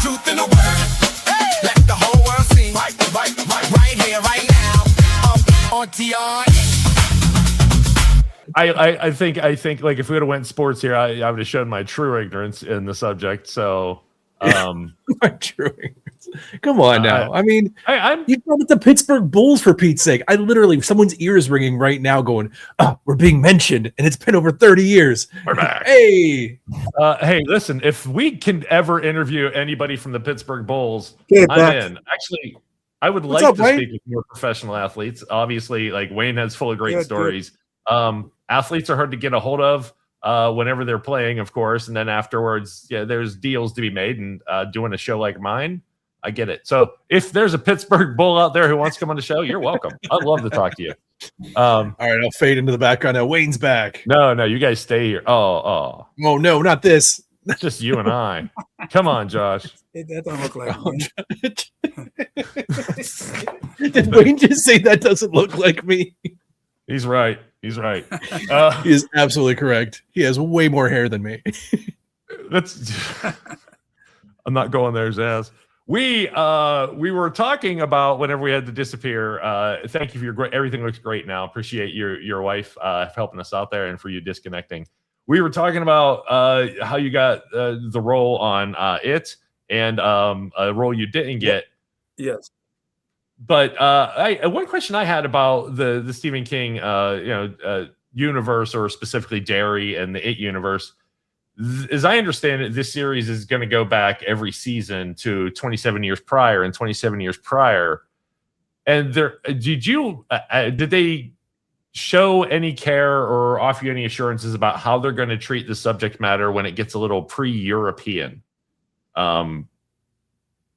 truth in the word. Hey. Let the whole world see. Right here, right now. On TR. I think like if we would have went sports here, I would have shown my true ignorance in the subject. So, my true ignorance. Come on now. I'm you brought up the Pittsburgh Bulls for Pete's sake. I literally, someone's ears ringing right now, going, "We're being mentioned, and it's been over 30 years." We're back. Hey, hey, listen, if we can ever interview anybody from the Pittsburgh Bulls, I'm in. Actually, I would like to speak with more professional athletes. Obviously, like Wayne has full of great stories. Athletes are hard to get a hold of whenever they're playing, of course, and then afterwards, there's deals to be made. And doing a show like mine, I get it. So if there's a Pittsburgh Bull out there who wants to come on the show, you're welcome. I'd love to talk to you. All right, I'll fade into the background now. Wayne's back. No, you guys stay here. Oh no, not this. It's just you and I. Come on, Josh. That don't look like me. Did Wayne just say that doesn't look like me? He's right. He is absolutely correct. He has way more hair than me. I'm not going there, Zaz. We were talking about whenever we had to disappear. Thank you for your everything looks great now. Appreciate your wife helping us out there and for you disconnecting. We were talking about how you got the role on It and a role you didn't get. Yes. But one question I had about the Stephen King universe, or specifically Derry and the It universe, as I understand it, this series is going to go back every season to 27 years prior and 27 years prior. And did they show any care or offer you any assurances about how they're going to treat the subject matter when it gets a little pre-European?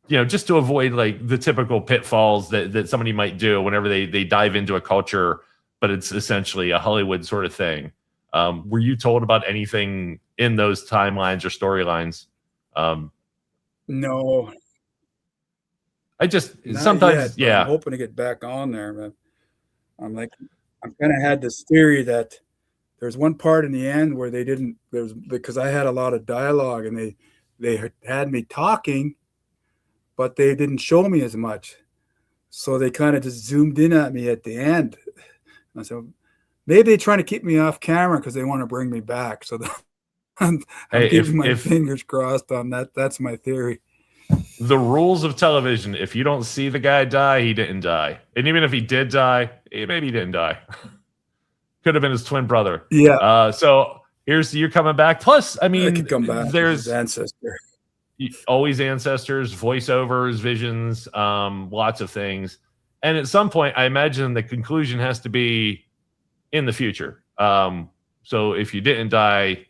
Just to avoid like the typical pitfalls that somebody might do whenever they dive into a culture, but it's essentially a Hollywood sort of thing. Were you told about anything in those timelines or storylines? No. I just Not sometimes, yet, I'm hoping to get back on there, but I'm kind of had this theory that there's one part in the end where they didn't. Because I had a lot of dialogue and they had me talking, but they didn't show me as much. So they kind of just zoomed in at me at the end. And I said, maybe they're trying to keep me off camera because they want to bring me back. So I'm keeping my fingers crossed on that. That's my theory. The rules of television: if you don't see the guy die, he didn't die. And even if he did die, maybe he didn't die. Could have been his twin brother. Yeah. So here's you coming back. Plus, I mean, I could come back. There's his ancestor. Always ancestors, voiceovers, visions, lots of things. And at some point, I imagine the conclusion has to be in the future. So if you didn't die,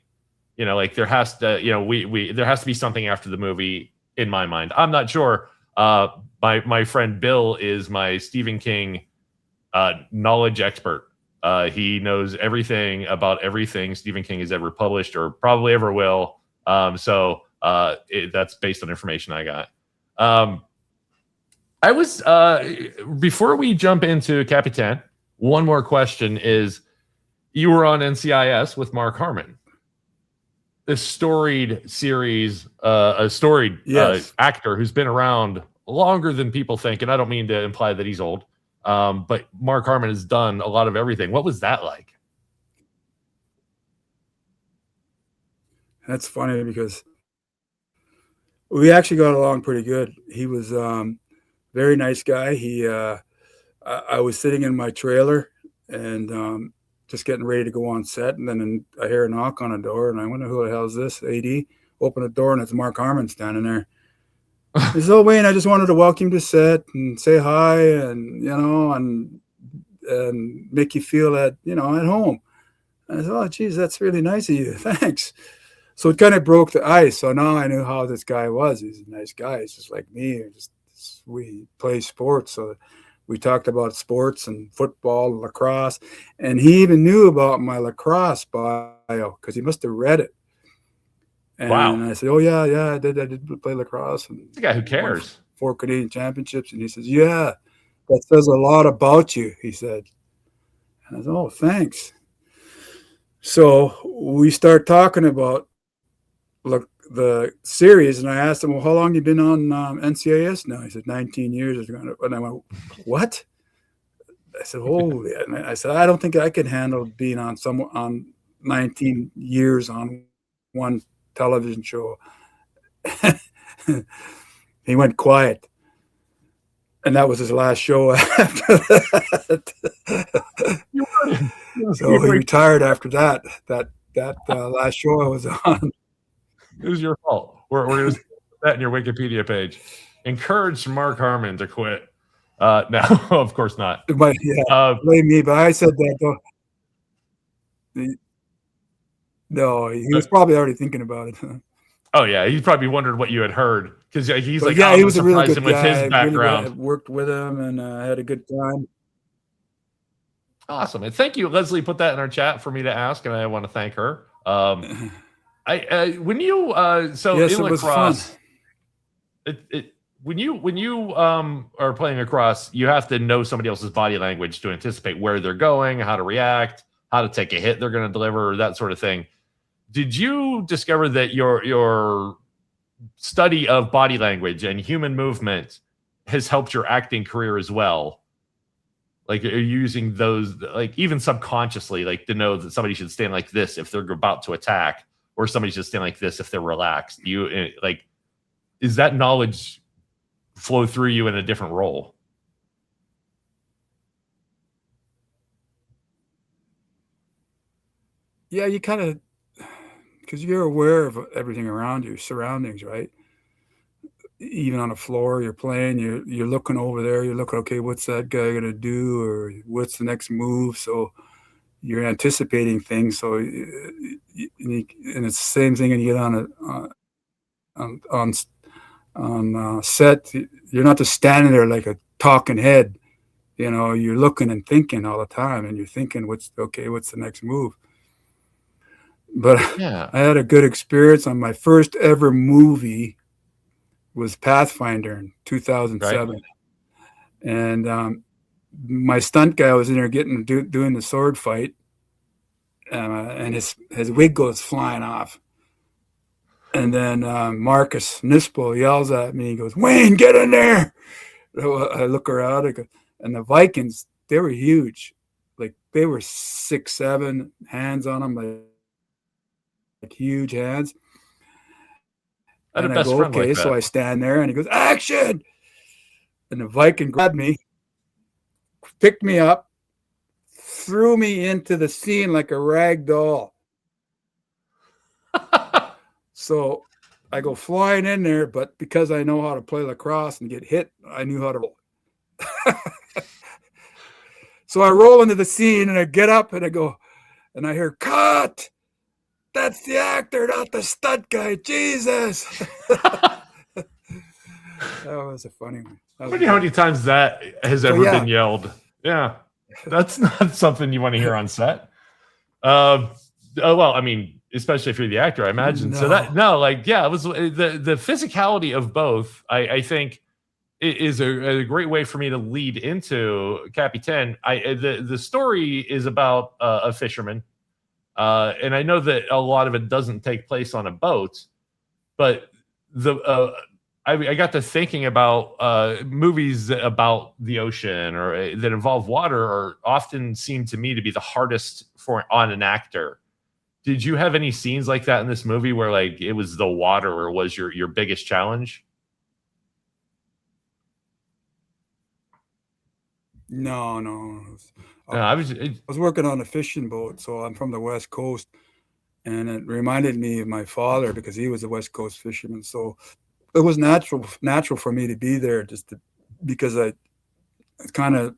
like there has to, there has to be something after the movie in my mind. I'm not sure. My friend Bill is my Stephen King knowledge expert. He knows everything about everything Stephen King has ever published or probably ever will. That's based on information I got. I was before we jump into Capitan, one more question is: you were on NCIS with Mark Harmon, a storied series, a storied actor who's been around longer than people think, and I don't mean to imply that he's old, but Mark Harmon has done a lot of everything. What was that like? That's funny because we actually got along pretty good. He was very nice guy. I was sitting in my trailer and just getting ready to go on set, and then I hear a knock on a door, and I wonder who the hell is this? AD. Open the door, and it's Mark Harmon standing there. He says, "Oh, Wayne, I just wanted to welcome you to set and say hi, and and make you feel at home." And I said, "Oh, geez, that's really nice of you. Thanks." So it kind of broke the ice. So now I knew how this guy was. He's a nice guy. He's just like me. We play sports. So we talked about sports and football, lacrosse. And he even knew about my lacrosse bio because he must have read it. And wow. I said, "Oh, yeah, I did play lacrosse." And the guy who cares. 4 Canadian championships. And he says, "Yeah, that says a lot about you," he said. And I said, "Oh, thanks." So we start talking about the series, and I asked him, well, how long you been on NCIS now? He said 19 years. And I went, what? I said, holy. And I said, I don't think I could handle being on 19 years on one television show. He went quiet. And that was his last show after that. So he retired after that last show I was on. It was your fault. We're going to put that in your Wikipedia page. Encouraged Mark Harmon to quit. No, of course not. But yeah, blame me. But I said that though. No, he was probably already thinking about it. Oh yeah, he probably wondered what you had heard because he's like, yeah, he was a really good with guy. his background. I worked with him and had a good time. Awesome, and thank you, Leslie. Put that in our chat for me to ask, and I want to thank her. When you so yes, in it was lacrosse, fun. When you are playing lacrosse, you have to know somebody else's body language to anticipate where they're going, how to react, how to take a hit they're going to deliver, that sort of thing. Did you discover that your study of body language and human movement has helped your acting career as well? Like, are you using those, like, even subconsciously, like, to know that somebody should stand like this if they're about to attack, or somebody should stand like this if they're relaxed? Is that knowledge flow through you in a different role? Yeah, you kind of, because you're aware of everything around you, surroundings, right? Even on the floor, you're playing, you're looking over there, you're looking, okay, what's that guy gonna do, or what's the next move? So you're anticipating things. So and it's the same thing when you get on set. You're not just standing there like a talking head. You're looking and thinking all the time, and you're thinking, what's the next move? But yeah. I had a good experience on my first ever movie was Pathfinder in 2007. Right. And my stunt guy was in there doing the sword fight, and his wig goes flying off. And then Marcus Nispo yells at me. He goes, "Wayne, get in there!" I look around, and the Vikings, they were huge. Like, they were 6'7", hands on them, like huge hands. And I go, okay, so I stand there, and he goes, "Action!" And the Viking grabbed me, picked me up, threw me into the scene like a rag doll. So I go flying in there, but because I know how to play lacrosse and get hit, I knew how to roll. So I roll into the scene, and I get up, and I go, and I hear, "Cut! That's the actor, not the stunt guy. Jesus." That was a funny one. I wonder how many times that has ever been yelled. Yeah, that's not something you want to hear on set. Well, I mean, especially if you're the actor, I imagine. No. So it was the physicality of both. I think is a great way for me to lead into Capitaine. The story is about a fisherman. And I know that a lot of it doesn't take place on a boat, but I got to thinking about movies about the ocean or that involve water, or often seem to me to be the hardest on an actor. Did you have any scenes like that in this movie where, like, it was the water or was your biggest challenge? No. I was working on a fishing boat, so I'm from the West Coast, and it reminded me of my father because he was a West Coast fisherman. So it was natural for me to be there, because I kind of,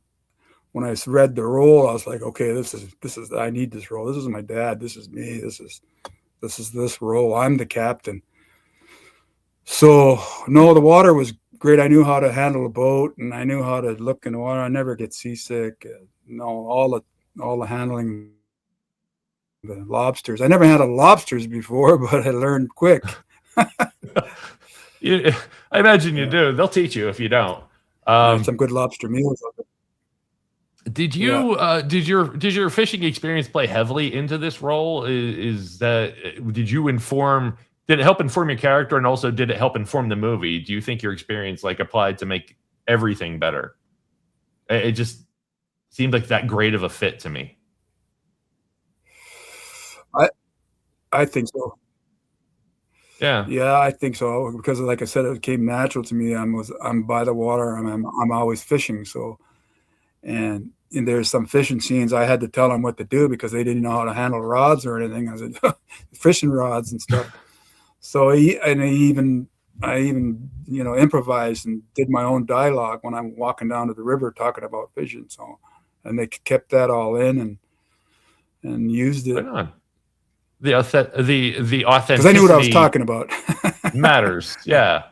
when I read the role, I was like, okay, this is I need this role. This is my dad. This is me. This is this role. I'm the captain. So no, the water was great. I knew how to handle a boat, and I knew how to look in the water. I never get seasick. All the handling the lobsters. I never handled lobsters before, but I learned quick. I imagine you do. They'll teach you if you don't. Some good lobster meals. Did you did your fishing experience play heavily into this role? Did you inform did it help inform your character, and also did it help inform the movie? Do you think your experience like applied to make everything better? It just seemed like that great of a fit to me. I think so. Yeah. Yeah, I think so because, like I said, it came natural to me. I'm by the water. I'm always fishing. So, and there's some fishing scenes I had to tell them what to do because they didn't know how to handle rods or anything. I said fishing rods and stuff. So I even improvised and did my own dialogue when I'm walking down to the river talking about fishing. So, and they kept that all in and used it. Right on. The authenticity. Because I knew what I was talking about. Matters. Yeah.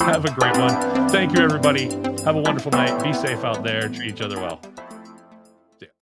Have a great one. Thank you, everybody. Have a wonderful night. Be safe out there. Treat each other well.